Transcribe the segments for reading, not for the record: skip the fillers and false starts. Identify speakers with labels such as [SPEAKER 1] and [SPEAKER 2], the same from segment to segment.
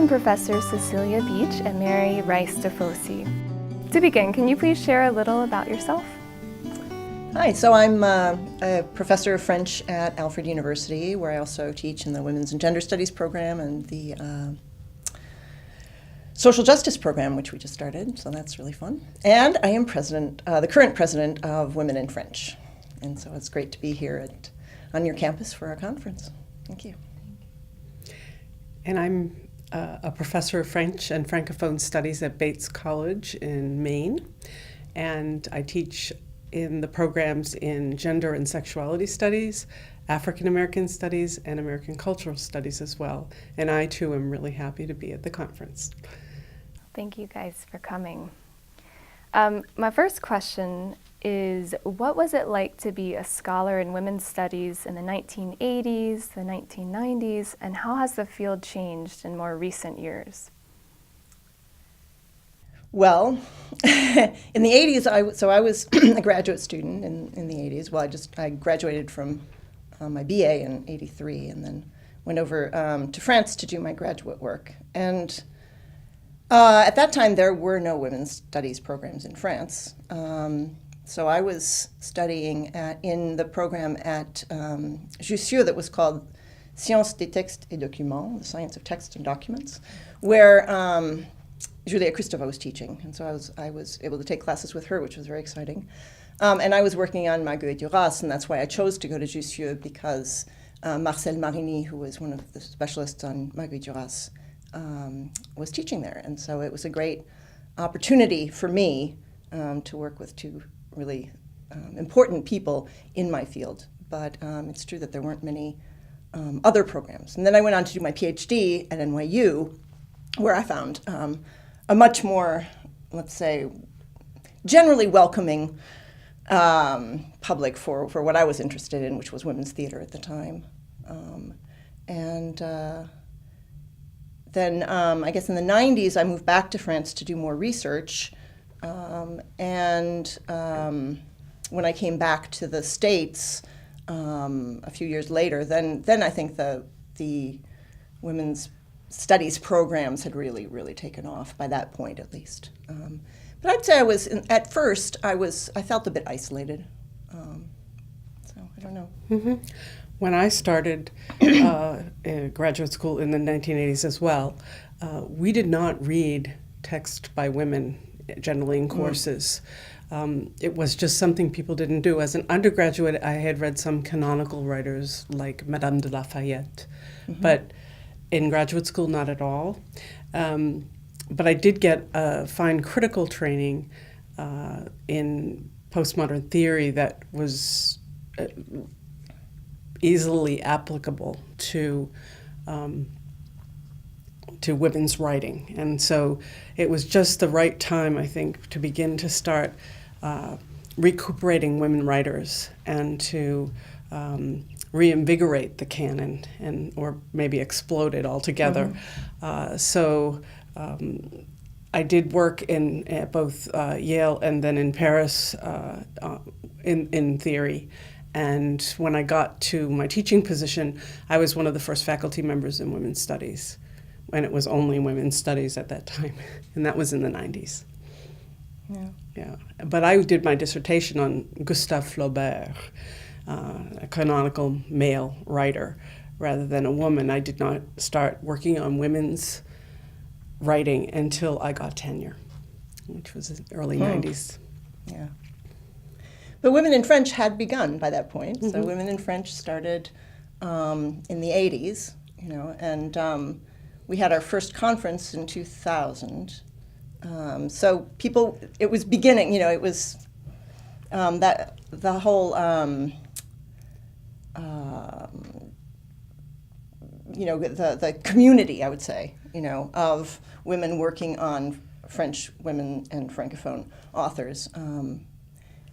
[SPEAKER 1] Welcome Professor Cecilia Beach and Mary Rice DeFosse. To begin, can you please share a little about yourself?
[SPEAKER 2] Hi, so I'm a professor of French at Alfred University, where I also teach in the Women's and Gender Studies program and the Social Justice program, which we just started, so that's really fun. And I am the current president of Women in French. And so it's great to be here on your campus for our conference. Thank you.
[SPEAKER 3] And I'm a professor of French and Francophone Studies at Bates College in Maine. And I teach in the programs in Gender and Sexuality Studies, African American Studies, and American Cultural Studies as well. And I, too, am really happy to be at the conference.
[SPEAKER 1] Thank you guys for coming. My first question is, what was it like to be a scholar in women's studies in the 1980s, the 1990s, and how has the field changed in more recent years?
[SPEAKER 2] Well, in the 80s, I was a graduate student in the 80s. Well, I graduated from my BA in 83 and then went over to France to do my graduate work. And at that time, there were no women's studies programs in France. So I was studying in the program at Jussieu that was called Sciences des Textes et Documents, the Science of Text and Documents, where Julia Kristeva was teaching, and so I was able to take classes with her, which was very exciting. And I was working on Marguerite Duras, and that's why I chose to go to Jussieu, because Marcel Marini, who was one of the specialists on Marguerite Duras, was teaching there. And so it was a great opportunity for me to work with two really important people in my field. But it's true that there weren't many other programs. And then I went on to do my PhD at NYU, where I found a much more, let's say, generally welcoming public for what I was interested in, which was women's theater at the time. Then I guess in the 90s, I moved back to France to do more research. And when I came back to the States a few years later, then I think the women's studies programs had really taken off by that point, at least. But I'd say at first I felt a bit isolated. So I don't know.
[SPEAKER 3] Mm-hmm. When I started graduate school in the 1980s as well, we did not read text by women generally in courses. It was just something people didn't do. As an undergraduate, I had read some canonical writers like Madame de Lafayette, but in graduate school, not at all. But I did get a fine critical training in postmodern theory that was easily applicable to women's writing. And so it was just the right time, I think, to begin to start recuperating women writers and to reinvigorate the canon or maybe explode it altogether. So I did work at both Yale and then in Paris in theory. And when I got to my teaching position, I was one of the first faculty members in women's studies, and it was only women's studies at that time, and that was in the 90s. Yeah. But I did my dissertation on Gustave Flaubert, a canonical male writer, rather than a woman. I did not start working on women's writing until I got tenure, which was in the early 90s.
[SPEAKER 2] Yeah. But Women in French had begun by that point. So Women in French started in the 80s, and we had our first conference in 2000. So it was beginning, it was that the whole, the community, I would say, of women working on French women and Francophone authors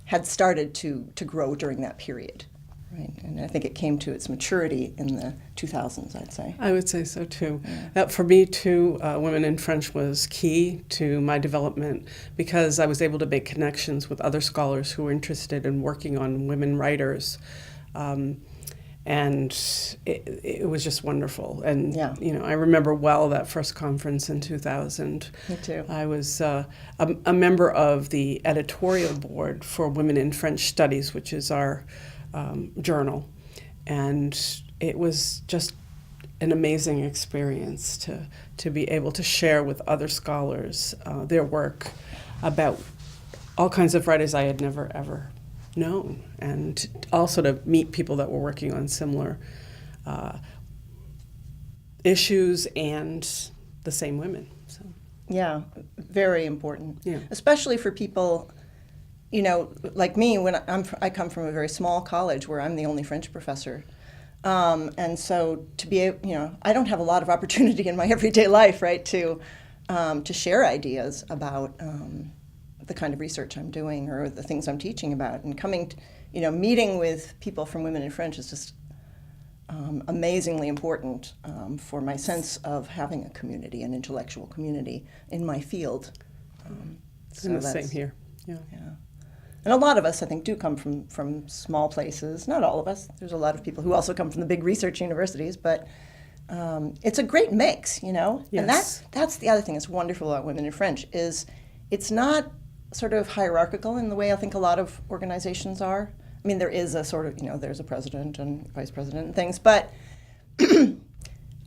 [SPEAKER 2] had started to grow during that period, right? And I think it came to its maturity in the 2000s, I'd say.
[SPEAKER 3] I would say so, too. Yeah. For me, too, Women in French was key to my development because I was able to make connections with other scholars who were interested in working on women writers. and it was just wonderful. And
[SPEAKER 2] Yeah.
[SPEAKER 3] I remember well that first conference in 2000.
[SPEAKER 2] Me too.
[SPEAKER 3] I was a member of the editorial board for Women in French Studies, which is our journal, and it was just an amazing experience to be able to share with other scholars their work about all kinds of writers I had never ever known, and also to meet people that were working on similar issues and the same women. So
[SPEAKER 2] Yeah, very important.
[SPEAKER 3] Yeah.
[SPEAKER 2] Especially for people, like me. When I come from a very small college where I'm the only French professor, and so to be, I don't have a lot of opportunity in my everyday life, right, to share ideas about the kind of research I'm doing or the things I'm teaching about. And meeting with people from Women in French is just amazingly important for my sense of having a community, an intellectual community in my field.
[SPEAKER 3] it's the same here. Yeah.
[SPEAKER 2] And a lot of us, I think, do come from small places. Not all of us. There's a lot of people who also come from the big research universities, but it's a great mix,
[SPEAKER 3] Yes.
[SPEAKER 2] And that's the other thing that's wonderful about Women in French is it's not sort of hierarchical in the way I think a lot of organizations are. I mean, there is a sort of, there's a president and vice president and things, but,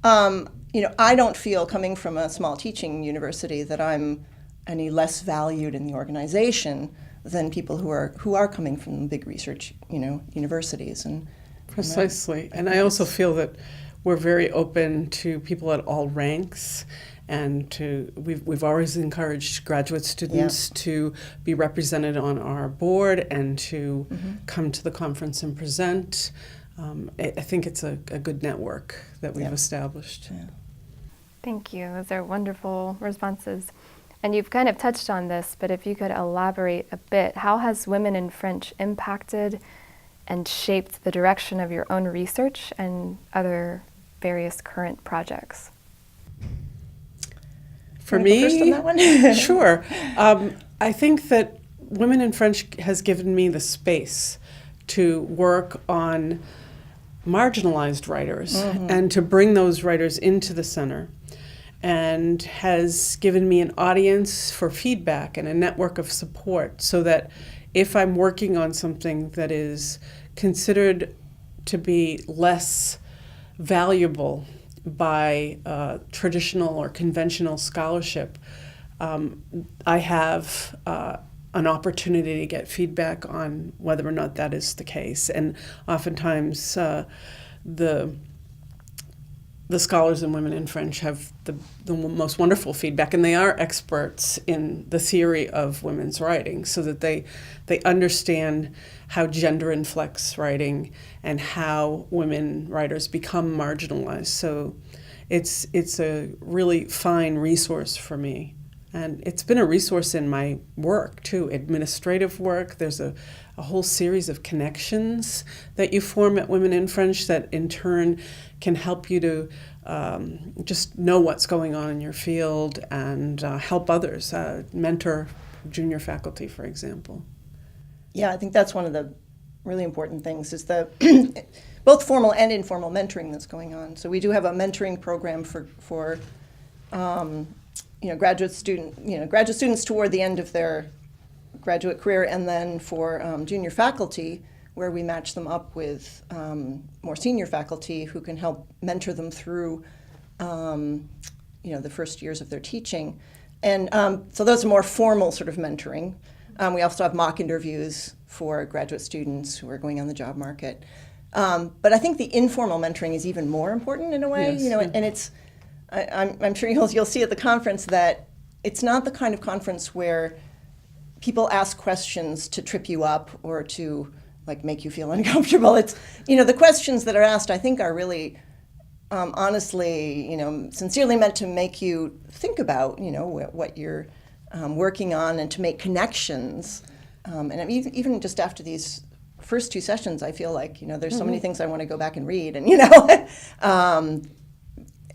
[SPEAKER 2] I don't feel, coming from a small teaching university, that I'm any less valued in the organization than people who are coming from big research, universities. And
[SPEAKER 3] Precisely. And I also feel that we're very open to people at all ranks, and we've always encouraged graduate students to be represented on our board and to come to the conference and present. I think it's a good network that we've established.
[SPEAKER 2] Yeah.
[SPEAKER 1] Thank you. Those are wonderful responses. And you've kind of touched on this, but if you could elaborate a bit, how has Women in French impacted and shaped the direction of your own research and other various current projects?
[SPEAKER 3] For
[SPEAKER 2] Wanna go
[SPEAKER 3] me,
[SPEAKER 2] first on that one?
[SPEAKER 3] Sure. I think that Women in French has given me the space to work on marginalized writers and to bring those writers into the center, and has given me an audience for feedback and a network of support, so that if I'm working on something that is considered to be less valuable by traditional or conventional scholarship, I have an opportunity to get feedback on whether or not that is the case. And oftentimes the scholars in Women in French have the most wonderful feedback, and they are experts in the theory of women's writing, so that they understand how gender inflects writing and how women writers become marginalized. So it's a really fine resource for me. And it's been a resource in my work, too, administrative work. There's a whole series of connections that you form at Women in French that in turn can help you to just know what's going on in your field and help others, mentor junior faculty, for example.
[SPEAKER 2] Yeah, I think that's one of the really important things is the both formal and informal mentoring that's going on. So we do have a mentoring program for graduate students toward the end of their graduate career, and then for junior faculty, where we match them up with more senior faculty who can help mentor them through the first years of their teaching. And so those are more formal sort of mentoring. We also have mock interviews for graduate students who are going on the job market. But I think the informal mentoring is even more important in a way,
[SPEAKER 3] Yes.
[SPEAKER 2] And it's, I'm sure you'll see at the conference that it's not the kind of conference where people ask questions to trip you up or to make you feel uncomfortable. It's, the questions that are asked, I think, are really honestly, sincerely meant to make you think about, what you're working on and to make connections. And I mean, even just after these first two sessions, I feel like, there's so many things I want to go back and read, and,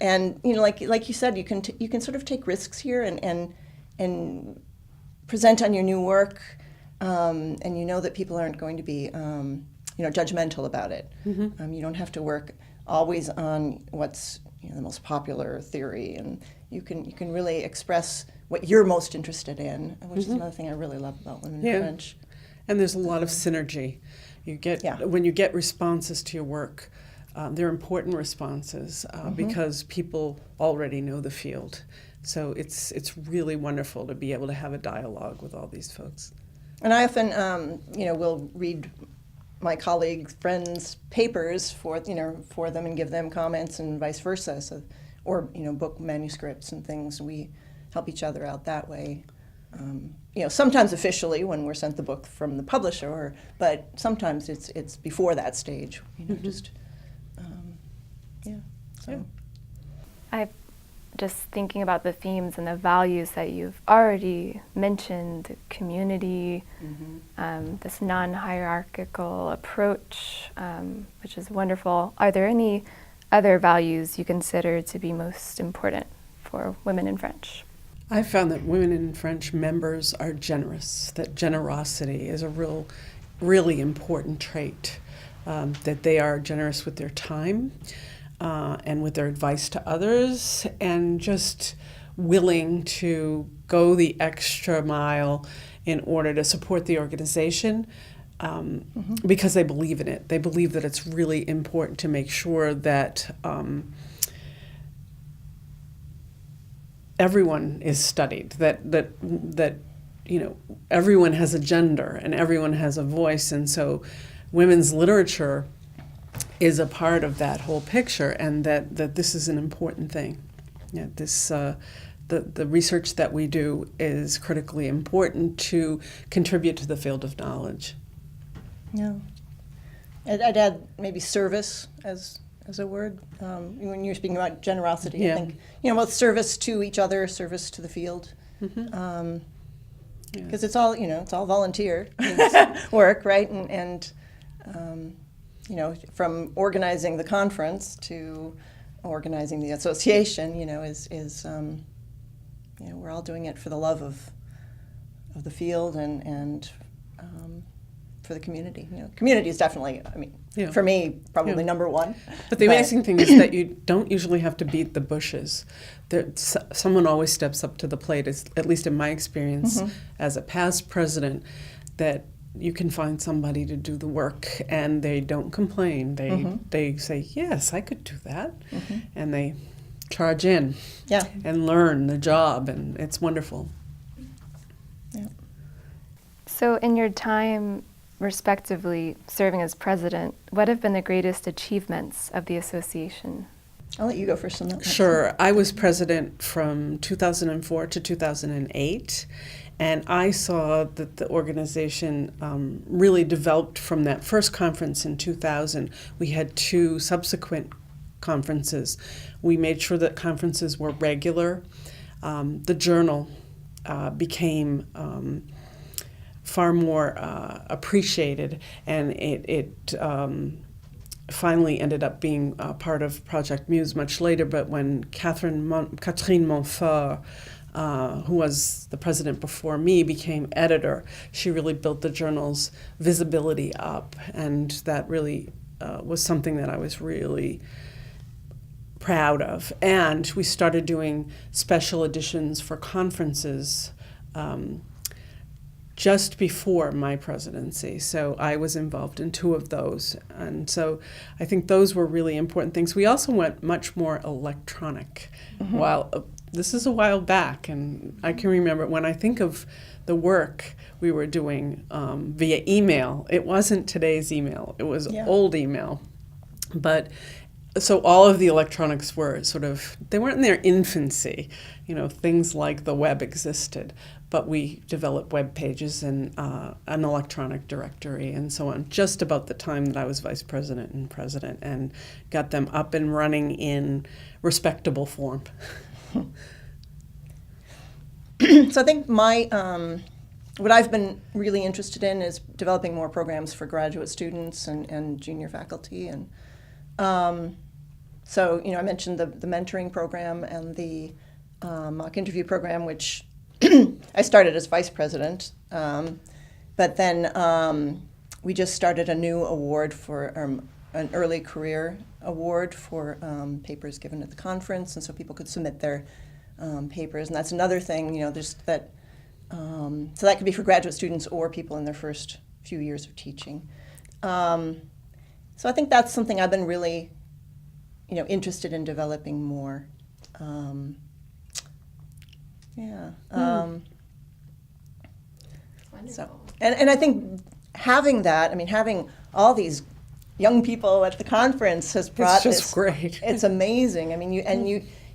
[SPEAKER 2] and, like you said, you can sort of take risks here and present on your new work, and that people aren't going to be, judgmental about it. You don't have to work always on what's the most popular theory, and you can really express what you're most interested in, which is another thing I really love about women in French.
[SPEAKER 3] And there's a lot of synergy. You get when you get responses to your work, they're important responses because people already know the field. So it's really wonderful to be able to have a dialogue with all these folks.
[SPEAKER 2] And I often, will read my colleagues' friends' papers for them and give them comments and vice versa. So, or book manuscripts and things. We help each other out that way. Sometimes officially when we're sent the book from the publisher, but sometimes it's before that stage.
[SPEAKER 1] I'm just thinking about the themes and the values that you've already mentioned: community, this non-hierarchical approach, which is wonderful. Are there any other values you consider to be most important for women in French?
[SPEAKER 3] I found that women in French members are generous, that generosity is a really important trait, that they are generous with their time and with their advice to others, and just willing to go the extra mile in order to support the organization because they believe in it. They believe that it's really important to make sure that everyone is studied, that everyone has a gender and everyone has a voice, and so women's literature is a part of that whole picture, and that this is an important thing. Yeah, the research that we do is critically important to contribute to the field of knowledge.
[SPEAKER 2] Yeah, I'd add maybe service as a word. When you're speaking about generosity, I think both service to each other, service to the field, because it's all volunteer work, right? And from organizing the conference to organizing the association, is we're all doing it for the love of the field and for the community. Community is definitely, for me, probably number one.
[SPEAKER 3] But the amazing thing is that you don't usually have to beat the bushes. Someone always steps up to the plate, at least in my experience as a past president, that you can find somebody to do the work, and they don't complain. They say, yes, I could do that. And they charge in and learn the job, and it's wonderful.
[SPEAKER 2] Yeah.
[SPEAKER 1] So in your time, respectively, serving as president, what have been the greatest achievements of the association?
[SPEAKER 2] I'll let you go first on that.
[SPEAKER 3] Sure. I was president from 2004 to 2008, and I saw that the organization really developed from that first conference in 2000. We had 2 subsequent conferences. We made sure that conferences were regular. The journal became far more appreciated, and it finally ended up being part of Project Muse much later. But when Catherine Montfort, who was the president before me, became editor, she really built the journal's visibility up, and that really was something that I was really proud of. And we started doing special editions for conferences just before my presidency. So I was involved in 2 of those. And so I think those were really important things. We also went much more electronic. This is a while back, and I can remember when I think of the work we were doing via email, it wasn't today's email, it was old email. But so all of the electronics were they weren't in their infancy, things like the web existed, but we developed web pages and an electronic directory and so on, just about the time that I was vice president and president, and got them up and running in respectable form.
[SPEAKER 2] So I think what I've been really interested in is developing more programs for graduate students and junior faculty. And so, I mentioned the mentoring program and the mock interview program, which I started as vice president. But then we just started a new award for an early career award for papers given at the conference, and so people could submit their papers. And that's another thing, there's that. So that could be for graduate students or people in their first few years of teaching. So I think that's something I've been really, interested in developing more. So, and I think having that, having all these young people at the conference has brought
[SPEAKER 3] it's just great.
[SPEAKER 2] It's amazing.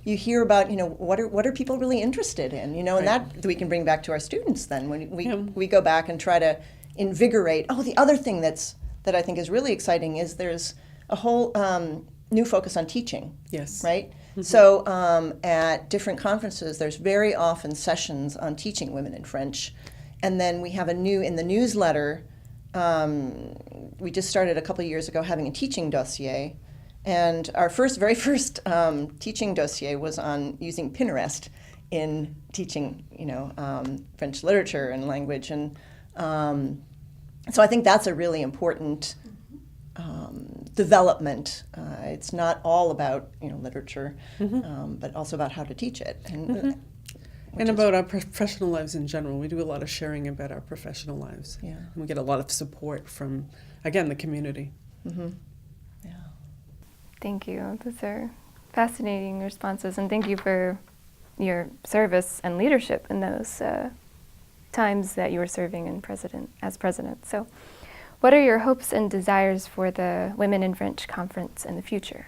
[SPEAKER 2] You hear about what are people really interested in, and that we can bring back to our students then when we go back and try to invigorate. Oh, the other thing that I think is really exciting is there's a whole new focus on teaching.
[SPEAKER 3] Yes.
[SPEAKER 2] Right. Mm-hmm. So at different conferences, there's very often sessions on teaching women in French, and then we have in the newsletter. We just started a couple of years ago having a teaching dossier, and our very first teaching dossier was on using Pinterest in teaching, French literature and language, and so I think that's a really important development. It's not all about literature, but also about how to teach it,
[SPEAKER 3] and about our professional lives in general. We do a lot of sharing about our professional lives.
[SPEAKER 2] Yeah.
[SPEAKER 3] And we get a lot of support from, again, the community.
[SPEAKER 2] Mm-hmm. Yeah.
[SPEAKER 1] Thank you. Those are fascinating responses, and thank you for your service and leadership in those times that you were serving as president. So, what are your hopes and desires for the Women in French Conference in the future?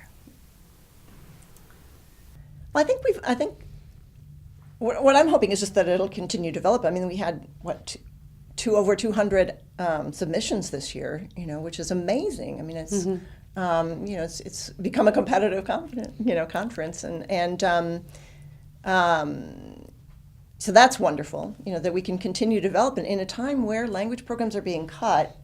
[SPEAKER 2] Well, I think what I'm hoping is just that it'll continue to develop. We had over 200 submissions this year, which is amazing. It's it's become a competitive conference, and so that's wonderful. That we can continue to develop in a time where language programs are being cut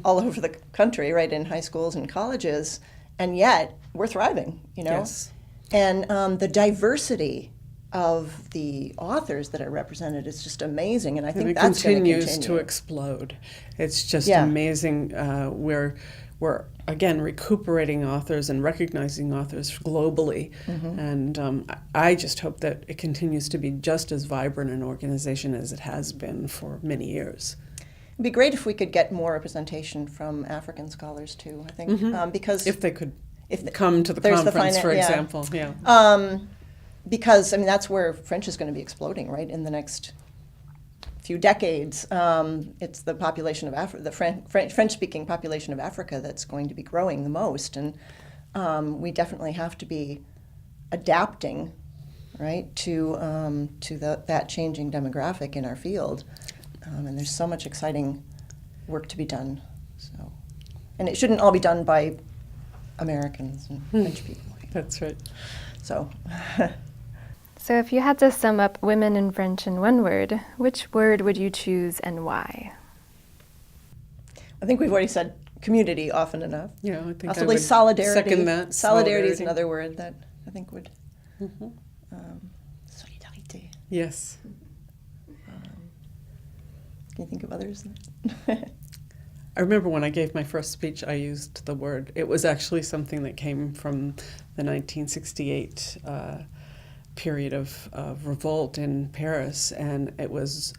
[SPEAKER 2] all over the country, right, in high schools and colleges, and yet we're thriving.
[SPEAKER 3] Yes.
[SPEAKER 2] And the diversity of the authors that are represented is just amazing, and I think that's going to continue.
[SPEAKER 3] It continues to explode. It's just amazing. We're again recuperating authors and recognizing authors globally, and I just hope that it continues to be just as vibrant an organization as it has been for many years.
[SPEAKER 2] It'd be great if we could get more representation from African scholars too. I think because
[SPEAKER 3] if they could come to the conference, for example,
[SPEAKER 2] because that's where French is going to be exploding, right, in the next few decades. It's the population of the French-speaking population of Africa that's going to be growing the most, and we definitely have to be adapting, right, to that changing demographic in our field. And there's so much exciting work to be done. So, and it shouldn't all be done by Americans and French people.
[SPEAKER 3] That's right.
[SPEAKER 2] So.
[SPEAKER 1] So if you had to sum up women in French in one word, which word would you choose and why?
[SPEAKER 2] I think we've already said community often enough.
[SPEAKER 3] Yeah, I think
[SPEAKER 2] possibly
[SPEAKER 3] I would
[SPEAKER 2] solidarity.
[SPEAKER 3] Second that.
[SPEAKER 2] Solidarity is another word that I think would. Solidarité.
[SPEAKER 3] Yes.
[SPEAKER 2] Can you think of others?
[SPEAKER 3] I remember when I gave my first speech, I used the word. It was actually something that came from the 1968 period of revolt in Paris, and it was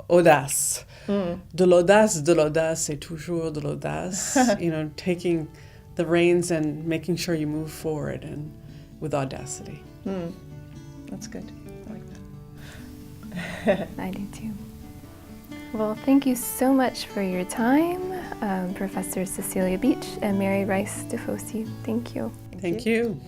[SPEAKER 3] audace. De l'audace, et toujours de l'audace. Taking the reins and making sure you move forward and with audacity.
[SPEAKER 2] That's good. I like that.
[SPEAKER 1] I do too. Well, thank you so much for your time, Professor Cecilia Beach and Mary Rice DeFosse. Thank you.
[SPEAKER 3] Thank you.